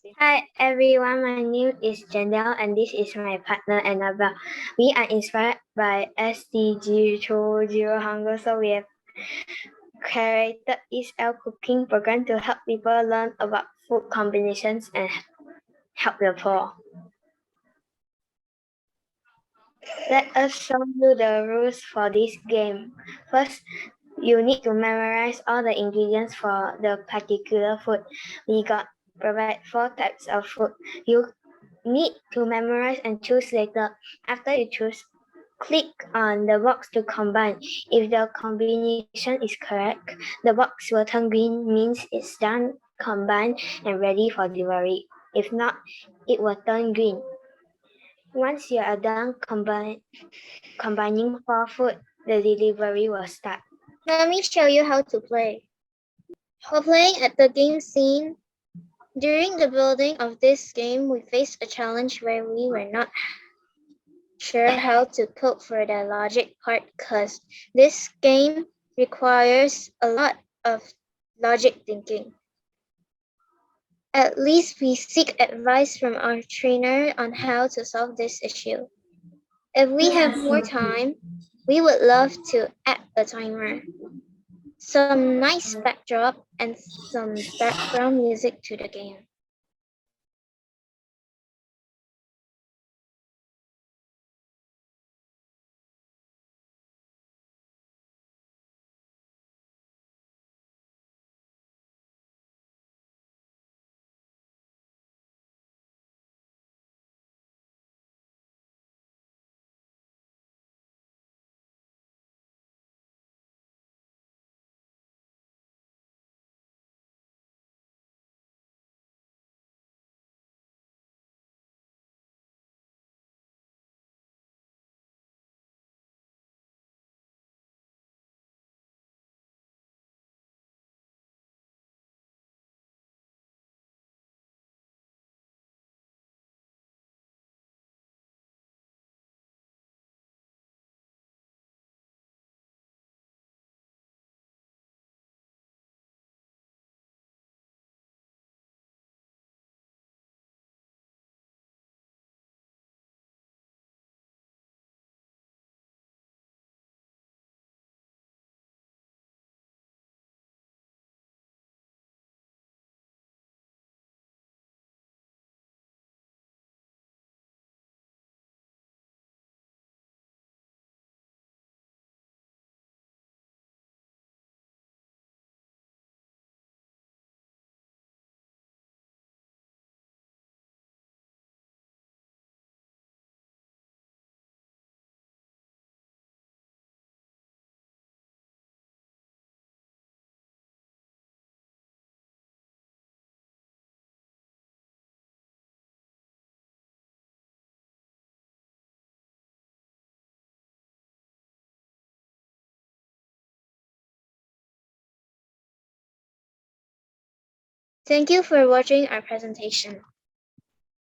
Hi everyone, my name is Janelle and this is my partner Annabelle. We are inspired by SDG through Zero Hunger, so we have created this Elle cooking program to help people learn about food combinations and help the poor. Let us show you the rules for this game. First, you need to memorize all the ingredients for the particular food. We got provide 4 types of food. You need to memorize and choose later. After you choose, click on the box to combine. If the combination is correct, the box will turn green, means it's done, combined, and ready for delivery. If not, it will turn green. Once you are done combining 4 food, the delivery will start. Let me show you how to play. While playing at the game scene, during the building of this game, we faced a challenge where we were not sure how to cope for the logic part because this game requires a lot of logic thinking. At least we seek advice from our trainer on how to solve this issue. If we have more time, we would love to add a timer, some nice backdrop, and some background music to the game. Thank you for watching our presentation.